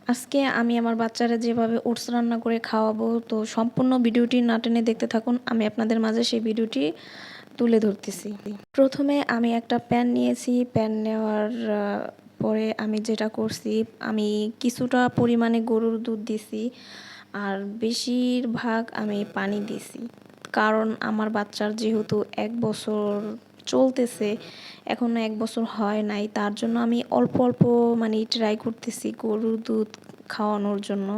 আজকে আমি আমার বাচ্চারা যেভাবে ওটস রান্না করে খাওয়াবো, তো সম্পূর্ণ ভিডিওটি না টেনে দেখতে থাকুন। আমি আপনাদের মাঝে সেই ভিডিওটি তুলে ধরতেছি। প্রথমে আমি একটা প্যান নিয়েছি। প্যান নেওয়ার পরে আমি যেটা করছি, আমি কিছুটা পরিমাণে গরুর দুধ দিছি আর বেশিরভাগ আমি পানি দিছি। কারণ আমার বাচ্চার যেহেতু ১ বছর চলতেছে, এখনও ১ বছর হয় নাই, তার জন্য আমি অল্প অল্প মানে ট্রাই করতেছি গরুর দুধ খাওয়ানোর জন্য।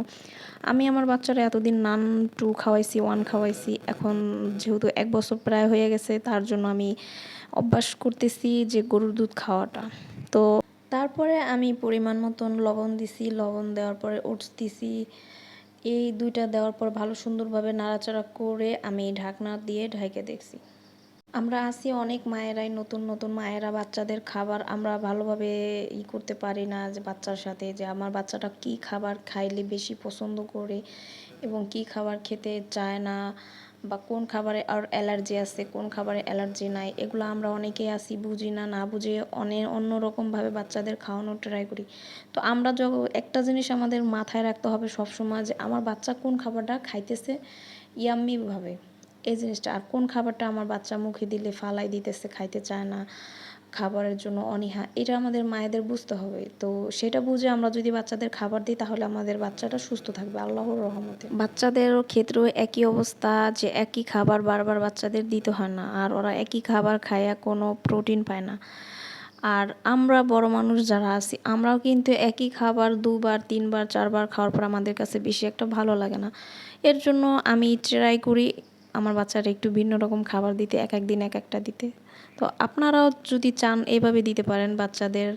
আমি আমার বাচ্চারা এতদিন নান 2 খাওয়াইছি, 1 খাওয়াইছি। এখন যেহেতু ১ বছর প্রায় হয়ে গেছে, তার জন্য আমি অভ্যাস করতেছি যে গরুর দুধ খাওয়াটা। তো তারপরে আমি পরিমাণ মতন লবণ দিছি। লবণ দেওয়ার পরে ওটস দিছি। এই ২টা দেওয়ার পর ভালো সুন্দরভাবে নাড়াচাড়া করে আমি ঢাকনা দিয়ে ঢেকে দেখছি। আমরা আছি অনেক মায়েরাই, নতুন নতুন মায়েরা বাচ্চাদের খাবার আমরা ভালোভাবে করতে পারি না, যে বাচ্চার সাথে যে আমার বাচ্চাটা কি খাবার খাইলে বেশি পছন্দ করে এবং কি খাবার খেতে চায় না, বা কোন খাবারে আর অ্যালার্জি আছে, কোন খাবারে অ্যালার্জি নাই, এগুলো আমরা অনেকেই আছি বুঝি না, না বুঝে অন্যরকমভাবে বাচ্চাদের খাওয়ানোর ট্রাই করি। তো আমরা একটা জিনিস আমাদের মাথায় রাখতে হবে সবসময়, যে আমার বাচ্চা কোন খাবারটা খাইতেছে ইয়াম্মিভাবে, এই জিনিসটা, আর কোন খাবারটা আমার বাচ্চা মুখে দিলে ফালাই দিতেছে, খাইতে চায় না, খাবারের জন্য অনীহা, এটা আমাদের মায়েদের বুঝতে হবে। তো সেটা বুঝে আমরা যদি বাচ্চাদের খাবার দিই, তাহলে আমাদের বাচ্চাটা সুস্থ থাকবে আল্লাহর রহমতে। বাচ্চাদের ক্ষেত্রেও একই অবস্থা, যে একই খাবার বারবার বাচ্চাদের দিতে হয় না, আর ওরা একই খাবার খায়া কোনো প্রোটিন পায় না। আর আমরা বড় মানুষ যারা আছি, আমরাও কিন্তু একই খাবার ২ বার ৩ বার ৪ বার খাওয়ার পর আমাদের কাছে বেশি একটা ভালো লাগে না। এর জন্য আমি ট্রাই করি আমার বাচ্চারা একটু ভিন্ন রকম খাবার দিতে, এক এক দিন এক একটা দিতে। তো আপনারাও যদি চান এভাবে দিতে পারেন বাচ্চাদের।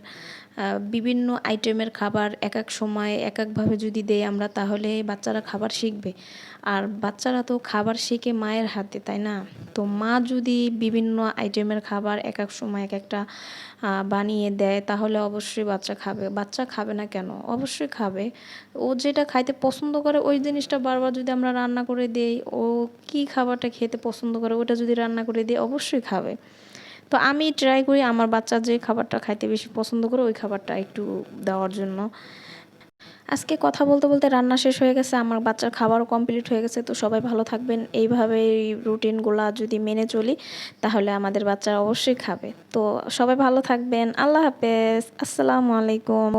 বিভিন্ন আইটেমের খাবার এক এক সময় এক একভাবে যদি দেই আমরা, তাহলে বাচ্চারা খাবার শিখবে। আর বাচ্চারা তো খাবার শেখে মায়ের হাতে, তাই না? তো মা যদি বিভিন্ন আইটেমের খাবার এক এক সময় এক একটা বানিয়ে দেয়, তাহলে অবশ্যই বাচ্চা খাবে। বাচ্চা খাবে না কেন? অবশ্যই খাবে। ও যেটা খাইতে পছন্দ করে ওই জিনিসটা বারবার যদি আমরা রান্না করে দেই, ও কী খাবারটা খেতে পছন্দ করে ওটা যদি রান্না করে দিই, অবশ্যই খাবে। তো আমি ট্রাই করি আমার বাচ্চা যে খাবারটা খাইতে বেশি পছন্দ করে ওই খাবারটা একটু দেওয়ার জন্য। আজকে কথা বলতে বলতে রান্না শেষ হয়ে গেছে, আমার বাচ্চার খাবারও কমপ্লিট হয়ে গেছে। তো সবাই ভালো থাকবেন। এইভাবে রুটিনগুলা যদি মেনে চলি, তাহলে আমাদের বাচ্চারা অবশ্যই খাবে। তো সবাই ভালো থাকবেন। আল্লাহ হাফেজ। আসসালামু আলাইকুম।